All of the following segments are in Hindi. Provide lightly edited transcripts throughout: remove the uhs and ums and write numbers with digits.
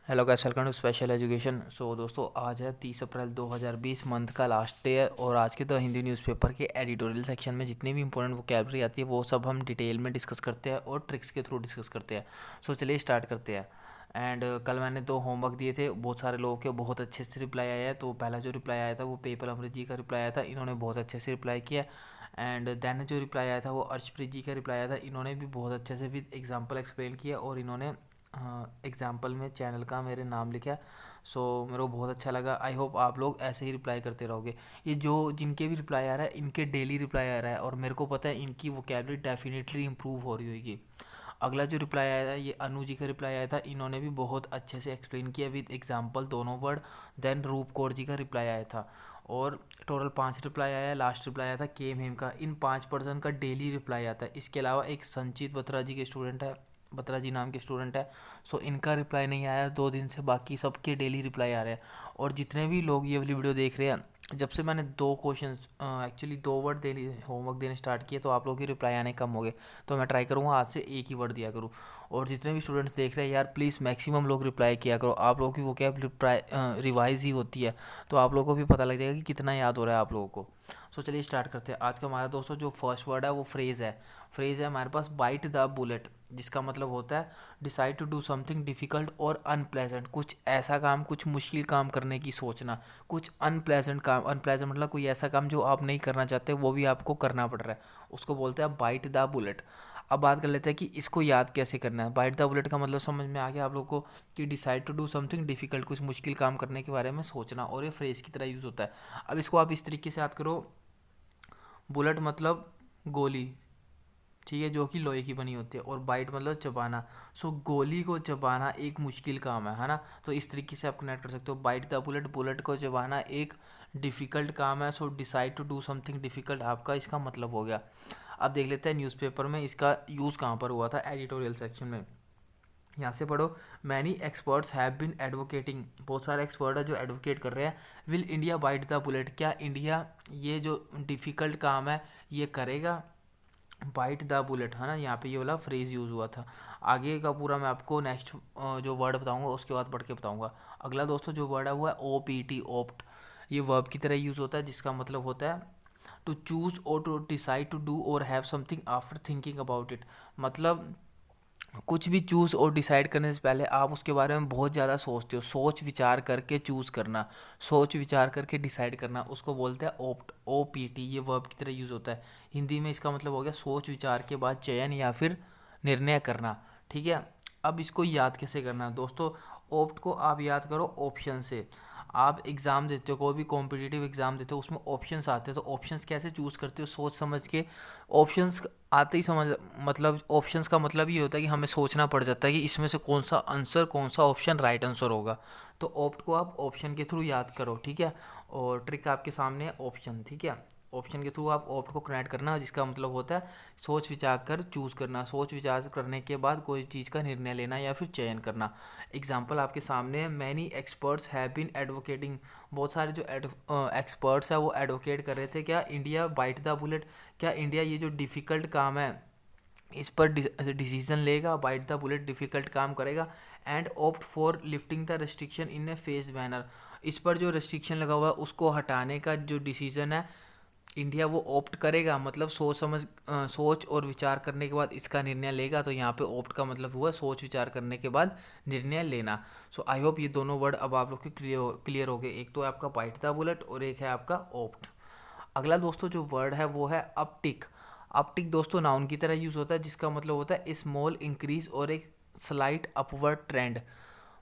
Hello guys, welcome to special education. दोस्तों, आज है 30 अप्रैल 2020, मंथ का लास्ट डे है। और आज के द हिंदी न्यूज़पेपर के एडिटोरियल सेक्शन में जितनी भी इंपॉर्टेंट वोकैबलरी आती है वो सब हम डिटेल में डिस्कस करते हैं और ट्रिक्स के थ्रू डिस्कस करते हैं। चलिए स्टार्ट करते हैं। एंड कल मैंने 2 होमवर्क दिए थे, बहुत सारे लोगों के बहुत अच्छे से रिप्लाई आया है। तो पहला जो रिप्लाई आया था वो पेपर अमृत जी का रिप्लाई आया था, इन्होंने बहुत अच्छे से रिप्लाई किया। एंड देन जो रिप्लाई आया था वो अर्शप्रीत जी का रिप्लाई आया था, इन्होंने भी बहुत अच्छे से विद एग्जाम्पल एक्सप्लेन किया और इन्होंने एग्जाम्पल में चैनल का मेरे नाम लिखा। मेरे को बहुत अच्छा लगा। आई होप आप लोग ऐसे ही रिप्लाई करते रहोगे। ये जो जिनके भी रिप्लाई आ रहा है इनके डेली रिप्लाई आ रहा है और मेरे को पता है इनकी वोकैबलरी डेफिनेटली इंप्रूव हो रही होगी। अगला जो रिप्लाई आया था ये अनु जी का रिप्लाई आया था, इन्होंने भी बहुत अच्छे से एक्सप्लेन किया विद एग्जाम्पल दोनों वर्ड। देन रूप कौर जी का रिप्लाई आया था और टोटल 5 रिप्लाई आया। लास्ट रिप्लाई आया था के हेम का। इन 5 पर्सन का डेली रिप्लाई आता है। इसके अलावा एक संचित बत्रा जी के स्टूडेंट है, बत्रा जी नाम के स्टूडेंट है। इनका रिप्लाई नहीं आया 2 दिन से, बाकी सबके डेली रिप्लाई आ रहे हैं। और जितने भी लोग ये वाली वीडियो देख रहे हैं, जब से मैंने 2 क्वेश्चन एक्चुअली 2 वर्ड देने होमवर्क देने स्टार्ट किए तो आप लोगों के रिप्लाई आने कम हो गए। तो मैं ट्राई करूँगा आज से एक ही वर्ड दिया करूँ। और जितने भी स्टूडेंट्स देख रहे हैं यार, प्लीज़ मैक्सिमम लोग रिप्लाई किया करो। आप लोगों की वो क्या रिप्लाई रिवाइज ही होती है, तो आप लोगों को भी पता लग जाएगा कि कितना याद हो रहा है आप लोगों को। चलिए स्टार्ट करते हैं। आज का हमारा दोस्तों जो फर्स्ट वर्ड है वो फ्रेज़ है। फ्रेज़ है हमारे पास बाइट द बुलेट, जिसका मतलब होता है decide to do something difficult और अनप्लेजेंट। कुछ ऐसा काम, कुछ मुश्किल काम करने की सोचना। कुछ अनप्लेजेंट काम, अनप्लेजेंट मतलब कोई ऐसा काम जो आप नहीं करना चाहते वो भी आपको करना पड़ रहा है, उसको बोलते हैं बाइट द बुलेट। अब बात कर लेते हैं कि इसको याद कैसे करना है। बाइट द बुलेट का मतलब समझ में आ गया आप लोगों को कि decide to do something difficult, कुछ मुश्किल काम करने के बारे में सोचना, और ये फ्रेज़ की तरह यूज़ होता है। अब इसको आप इस तरीके से याद करो। बुलेट मतलब गोली, ठीक है, जो कि लोहे की बनी होती है। और बाइट मतलब चबाना। गोली को चबाना एक मुश्किल काम है ना। तो इस तरीके से आप कनेक्ट कर सकते हो। बाइट द बुलेट, बुलेट को चबाना एक डिफ़िकल्ट काम है। Decide to do something difficult आपका इसका मतलब हो गया। अब देख लेते हैं न्यूज़पेपर में इसका यूज़ कहाँ पर हुआ था, एडिटोरियल सेक्शन में। यहाँ से पढ़ो। Many experts have been advocating, बहुत सारे एक्सपर्ट है जो एडवोकेट कर रहे हैं। Will India bite the bullet, क्या इंडिया ये जो डिफ़िकल्ट काम है ये करेगा। बाइट द बुलेट है ना, यहाँ पे ये वाला फ्रेज यूज़ हुआ था। आगे का पूरा मैं आपको नेक्स्ट जो वर्ड बताऊंगा उसके बाद पढ़ के बताऊंगा। अगला दोस्तों जो वर्ड है वो है ओ पी टी, ओप्ट। ये वर्ब की तरह यूज़ होता है, जिसका मतलब होता है टू चूज़ और टू डिसाइड टू डू और have something after thinking about it. मतलब कुछ भी चूज़ और डिसाइड करने से पहले आप उसके बारे में बहुत ज़्यादा सोचते हो, सोच विचार करके चूज़ करना, सोच विचार करके डिसाइड करना, उसको बोलते हैं ओप्ट, ओ पी टी। ये वर्ब की तरह यूज़ होता है। हिंदी में इसका मतलब हो गया सोच विचार के बाद चयन या फिर निर्णय करना। ठीक है। अब इसको याद कैसे करना है दोस्तों। ओप्ट को आप याद करो ऑप्शन से। आप एग्ज़ाम देते हो, कोई भी कॉम्पिटिटिव एग्ज़ाम देते हो, उसमें ऑप्शंस आते हैं, तो ऑप्शंस कैसे चूज़ करते हो, सोच समझ के। ऑप्शंस आते ही समझ, मतलब ऑप्शंस का मतलब ये होता है कि हमें सोचना पड़ जाता है कि इसमें से कौन सा आंसर, कौन सा ऑप्शन राइट आंसर होगा। तो ऑप्ट को आप ऑप्शन के थ्रू याद करो, ठीक है। और ट्रिक आपके सामने ऑप्शन, ठीक है। ऑप्शन के थ्रू आप ऑप्ट को कनेक्ट करना, जिसका मतलब होता है सोच विचार कर चूज़ करना, सोच विचार करने के बाद कोई चीज़ का निर्णय लेना या फिर चयन करना। एग्जाम्पल आपके सामने है, many experts have been advocating. बहुत सारे जो एक्सपर्ट्स हैं वो एडवोकेट कर रहे थे क्या, इंडिया बाइट द बुलेट, क्या इंडिया ये जो डिफ़िकल्ट काम है इस पर डिसीजन लेगा, बाइट द बुलेट डिफ़िकल्ट काम करेगा। And opt for lifting the restriction in A phase manner, इस पर जो रेस्ट्रिक्शन लगा हुआ है उसको हटाने का जो डिसीजन है इंडिया वो ऑप्ट करेगा, मतलब सोच और विचार करने के बाद इसका निर्णय लेगा। तो यहाँ पे ऑप्ट का मतलब हुआ सोच विचार करने के बाद निर्णय लेना। आई होप ये दोनों वर्ड अब आप लोग के क्लियर हो गए। एक तो है आपका बाइट द बुलेट और एक है आपका ऑप्ट। अगला दोस्तों जो वर्ड है वो है अपटिक। अपटिक दोस्तों नाउन की तरह यूज़ होता है, जिसका मतलब होता है स्मॉल इंक्रीज और एक स्लाइट अपवर्ड ट्रेंड।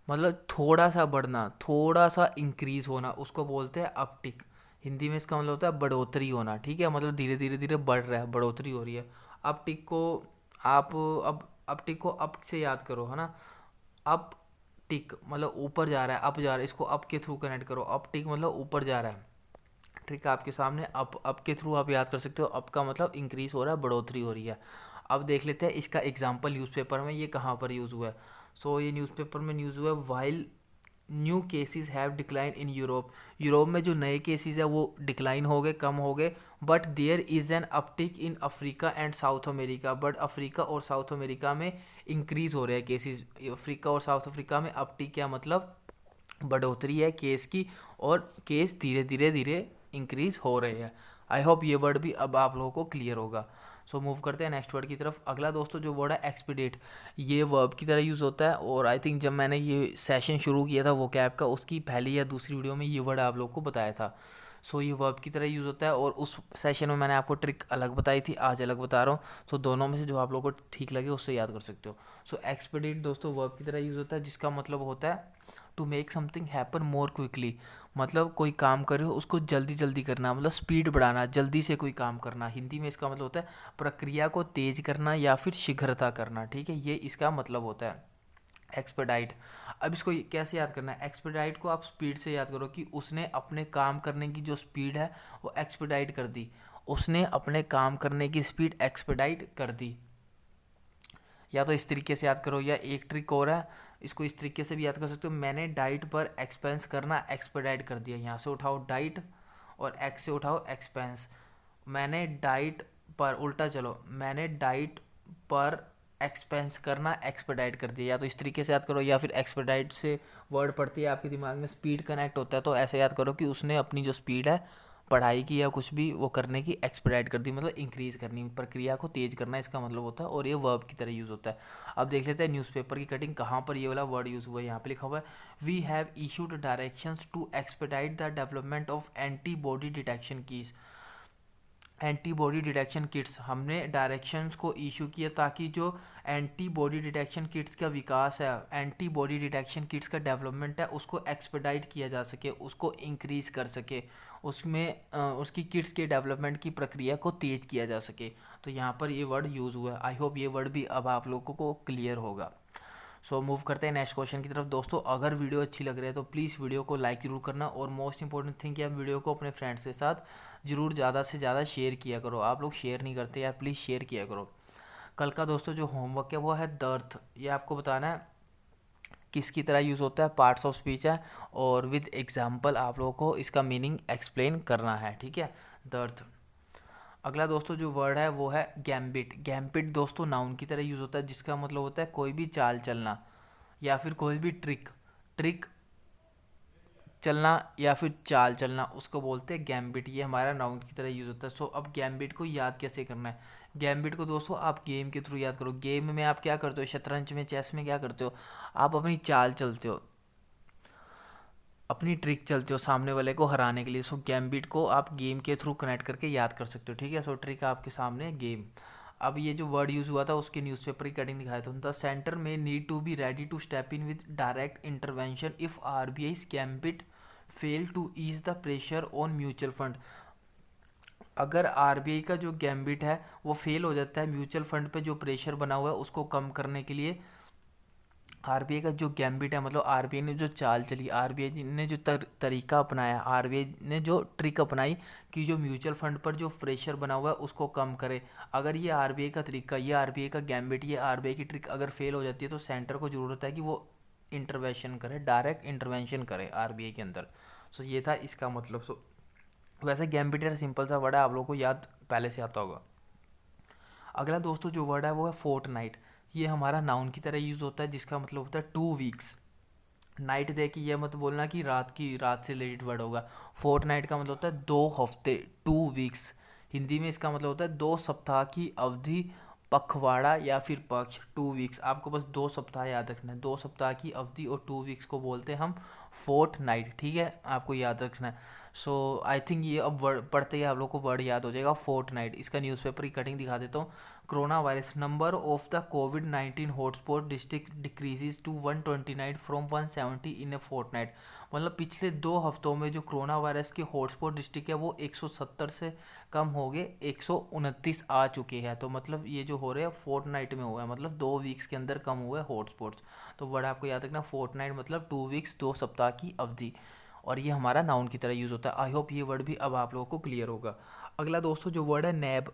मतलब थोड़ा सा बढ़ना, थोड़ा सा इंक्रीज होना, उसको बोलते हैं अपटिक। हिंदी में इसका मतलब होता है बढ़ोतरी होना, ठीक है। मतलब धीरे धीरे धीरे बढ़ रहा है, बढ़ोतरी हो रही है। अपटिक को आप अब अपटिक को अप से याद करो, है ना। अप टिक मतलब ऊपर जा रहा है, अप जा रहा है, इसको अप के थ्रू कनेक्ट करो। अप टिक मतलब ऊपर जा रहा है। ट्रिक आपके सामने, अप के थ्रू आप याद कर सकते हो। अप का मतलब इंक्रीज हो रहा है, बढ़ोतरी हो रही है। अब देख लेते हैं इसका एग्जाम्पल न्यूज़पेपर में ये कहाँ पर यूज़ हुआ है। ये न्यूज़पेपर में न्यूज़ हुआ है while new cases have decline in Europe. Europe में जो नए केसेस है वो डिक्लाइन हो गए, कम हो गए। But there is an uptick in Africa and South America. But Africa और साउथ अमेरिका में इंक्रीज हो रहे हैं केसेस। अफ्रीका और साउथ अफ्रीका में अपटिक क्या मतलब बढ़ोतरी है केस की, और केस धीरे धीरे धीरे इंक्रीज हो रहे हैं। आई होप ये वर्ड भी अब आप लोगों को क्लियर होगा। सो मूव करते हैं नेक्स्ट वर्ड की तरफ। अगला दोस्तों जो वर्ड है एक्सपीडिएट, ये वर्ब की तरह यूज़ होता है। और आई थिंक जब मैंने ये सेशन शुरू किया था वो कैब का, उसकी पहली या दूसरी वीडियो में ये वर्ड आप लोगों को बताया था। सो ये वर्ब की तरह यूज़ होता है, और उस सेशन में मैंने आपको ट्रिक अलग बताई थी, आज अलग बता रहा हूँ। सो दोनों में से जो आप लोगों को ठीक लगे उससे याद कर सकते हो। सो एक्सपीडिएट दोस्तों वर्ब की तरह यूज़ होता है, जिसका मतलब होता है to make something happen more quickly. मतलब कोई काम करे हो उसको जल्दी जल्दी करना, मतलब स्पीड बढ़ाना, जल्दी से कोई काम करना। हिंदी में इसका मतलब होता है प्रक्रिया को तेज करना या फिर शीघ्रता करना, ठीक है, ये इसका मतलब होता है एक्सपेडाइट। अब इसको कैसे याद करना है? एक्सपेडाइट को आप स्पीड से याद करो कि उसने अपने काम करने की जो स्पीड है वो एक्सपेडाइट कर दी। उसने अपने काम करने की स्पीड एक्सपेडाइट कर दी। या तो इस तरीके से याद करो, या एक ट्रिक और है, इसको इस तरीके से भी याद कर सकते हो। मैंने डाइट पर एक्सपेंस करना एक्सपेडाइट कर दिया। यहाँ से उठाओ डाइट और एक्स से उठाओ एक्सपेंस। मैंने डाइट पर, उल्टा चलो, मैंने डाइट पर एक्सपेंस करना एक्सपेडाइट कर दिया। या तो इस तरीके से याद करो, या फिर एक्सपेडाइट से वर्ड पढ़ती है आपके दिमाग में स्पीड कनेक्ट होता है, तो ऐसे याद करो कि उसने अपनी जो स्पीड है पढ़ाई की या कुछ भी वो करने की एक्सपेडाइट कर दी, मतलब इंक्रीज़ करनी, प्रक्रिया को तेज करना इसका मतलब होता है। और ये वर्ब की तरह यूज़ होता है। अब देख लेते हैं न्यूज़पेपर की कटिंग कहाँ पर ये वाला वर्ड यूज़ हुआ है। यहाँ पे लिखा हुआ है we have issued directions to expedite the development of antibody detection kits. Antibody detection kits, हमने डायरेक्शंस को इशू किया ताकि जो एंटीबॉडी डिटेक्शन किट्स का विकास है, एंटीबॉडी डिटेक्शन किट्स का डेवलपमेंट है, उसको एक्सपेडाइट किया जा सके, उसको इंक्रीज़ कर सके, उसमें उसकी किट्स के डेवलपमेंट की प्रक्रिया को तेज़ किया जा सके। तो यहाँ पर ये वर्ड यूज़ हुआ है। आई होप ये वर्ड भी अब आप लोगों को क्लियर होगा। सो मूव करते हैं नेक्स्ट क्वेश्चन की तरफ। दोस्तों अगर वीडियो अच्छी लग रही है तो प्लीज़ वीडियो को लाइक ज़रूर करना, और मोस्ट इंपॉर्टेंट थिंग कि आप वीडियो को अपने फ्रेंड्स के साथ ज़रूर ज़्यादा से ज़्यादा शेयर किया करो। आप लोग शेयर नहीं करते यार, प्लीज़ शेयर किया करो। कल का दोस्तों जो होमवर्क है वो है दर्थ। ये आपको बताना है किसकी तरह यूज़ होता है, पार्ट्स ऑफ स्पीच है, और विद एग्जाम्पल आप लोगों को इसका मीनिंग एक्सप्लेन करना है, ठीक है, दर्थ। अगला दोस्तों जो वर्ड है वो है गैम्बिट। गैम्बिट दोस्तों नाउन की तरह यूज़ होता है, जिसका मतलब होता है कोई भी चाल चलना या फिर कोई भी ट्रिक, ट्रिक चलना या फिर चाल चलना, उसको बोलते हैं गैम्बिट। ये हमारा नाउन की तरह यूज़ होता है। सो अब गैम्बिट को याद कैसे करना है? गैम्बिट को दोस्तों आप गेम के थ्रू याद करो। गेम में आप क्या करते हो, शतरंज में, चेस में क्या करते हो, आप अपनी चाल चलते हो, अपनी ट्रिक चलते हो सामने वाले को हराने के लिए। सो गैम्बिट को आप गेम के थ्रू कनेक्ट करके याद कर सकते हो, ठीक है। सो ट्रिक आपके सामने गेम। अब ये जो वर्ड यूज़ हुआ था उसके न्यूज़पेपर की कटिंग दिखाया था। The centre may need to be ready to step in with direct intervention if RBI gambit fail to ease the pressure on mutual fund. अगर आरबीआई का जो गैम्बिट है वो फेल हो जाता है म्यूचुअल फंड पे जो प्रेशर बना हुआ है उसको कम करने के लिए, आरबीआई का जो गैम्बिट है, मतलब आरबीआई ने जो चाल चली, आरबीआई ने जो तरीका अपनाया, आरबीआई ने जो ट्रिक अपनाई कि जो म्यूचुअल फंड पर जो प्रेशर बना हुआ है उसको कम करे। अगर ये आरबीआई का तरीका, ये आरबीआई का गैम्बिट, ये आरबीआई की ट्रिक अगर फेल हो जाती है तो सेंटर को ज़रूरत है कि वो इंटरवेंशन करे, डायरेक्ट इंटरवेंशन करे आरबीआई के अंदर। सो ये था इसका मतलब। सो वैसे गैम्बिट यार सिंपल सा वर्ड है, आप लोगों को याद पहले से आता होगा। अगला दोस्तों जो वर्ड है वो है फोर्टनाइट। ये हमारा नाउन की तरह यूज़ होता है, जिसका मतलब होता है 2 वीक्स। नाइट दे के ये मत बोलना कि रात से रिलेटेड वर्ड होगा। फोर्टनाइट का मतलब होता है 2 हफ्ते, 2 वीक्स। हिंदी में इसका मतलब होता है 2 सप्ताह की अवधि, पखवाड़ा या फिर पक्ष। 2 वीक्स, आपको बस 2 सप्ताह याद रखना है। 2 सप्ताह की अवधि और 2 वीक्स को बोलते हैं हम फोर्टनाइट, ठीक है, आपको याद रखना है। सो आई थिंक ये अब वर्ड पढ़ते ही आप लोग को वर्ड याद हो जाएगा फोर्टनाइट। इसका न्यूज़पेपर की कटिंग दिखा देता हूँ। Corona virus number of the कोविड-19 hotspot district decreases to 129 from 170 in a fortnight. मतलब पिछले 2 हफ्तों में जो कोरोना वायरस के हॉटस्पॉट डिस्ट्रिक्ट है वो 170 से कम हो गए 129 आ चुके हैं। तो मतलब ये जो हो रहे हैं फोर्टनाइट में हुआ है, मतलब 2 वीक्स के अंदर कम हुए हॉटस्पॉट्स। तो वर्ड आपको याद रखना फोर्टनाइट मतलब 2 वीक्स, 2 सप्ताह की अवधि, और ये हमारा नाउन की तरह यूज़ होता है। आई होप ये वर्ड भी अब आप लोगों को क्लियर होगा। अगला दोस्तों जो वर्ड है नैब।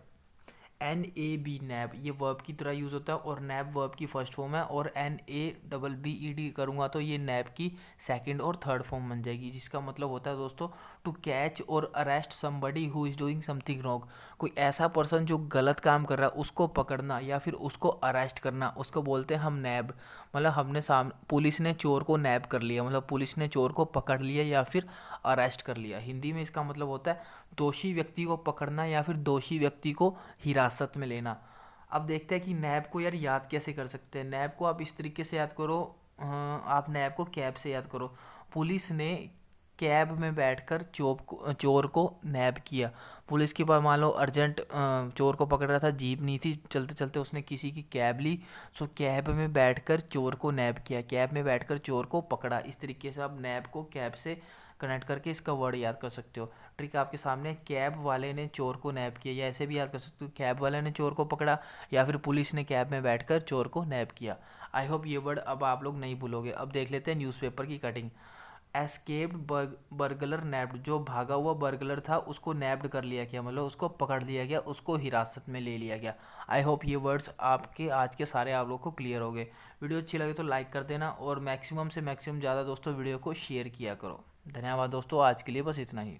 NAB नैब, ये वर्ब की तरह यूज़ होता है और नैब वर्ब की फर्स्ट फॉर्म है, और NABBED करूँगा तो ये नैब की सेकंड और थर्ड फॉर्म बन जाएगी, जिसका मतलब होता है दोस्तों टू कैच और arrest somebody who is doing something wrong. कोई ऐसा पर्सन जो गलत काम कर रहा है उसको पकड़ना या फिर उसको अरेस्ट करना, उसको बोलते हैं हम नैब। मतलब हमने पुलिस ने चोर को नैब कर लिया, मतलब पुलिस ने चोर को पकड़ लिया या फिर अरेस्ट कर लिया। हिंदी में इसका मतलब होता है दोषी व्यक्ति को पकड़ना या फिर दोषी व्यक्ति को हिरासत में लेना। अब देखते हैं कि नैब को यार याद कैसे कर सकते हैं। नैब को आप इस तरीके से याद करो, आप नैब को कैब से याद करो। पुलिस ने कैब में बैठकर चोर को नैब किया। पुलिस के पास मान लो अर्जेंट चोर को पकड़ रहा था, जीप नहीं थी, चलते चलते उसने किसी की कैब ली, सो कैब में बैठकर चोर को नैब किया, कैब में बैठकर चोर को पकड़ा। इस तरीके से आप नैब को कैब से कनेक्ट करके इसका वर्ड याद कर सकते हो। ट्रिक आपके सामने, कैब वाले ने चोर को नैब किया, या ऐसे भी याद कर सकते हो कैब वाले ने चोर को पकड़ा या फिर पुलिस ने कैब में बैठकर चोर को नैब किया। आई होप ये वर्ड अब आप लोग नहीं भूलोगे। अब देख लेते हैं न्यूज़पेपर की कटिंग। एस्केप्ड बर्गलर नैब्ड, जो भागा हुआ बर्गलर था उसको नैब्ड कर लिया गया, मतलब उसको पकड़ लिया गया, उसको हिरासत में ले लिया गया। आई होप ये वर्ड्स आपके आज के सारे आप लोग को क्लियर हो गए। वीडियो अच्छी लगे तो लाइक कर देना और मैक्सिमम से मैक्सिमम ज़्यादा दोस्तों वीडियो को शेयर किया करो। धन्यवाद दोस्तों, आज के लिए बस इतना ही।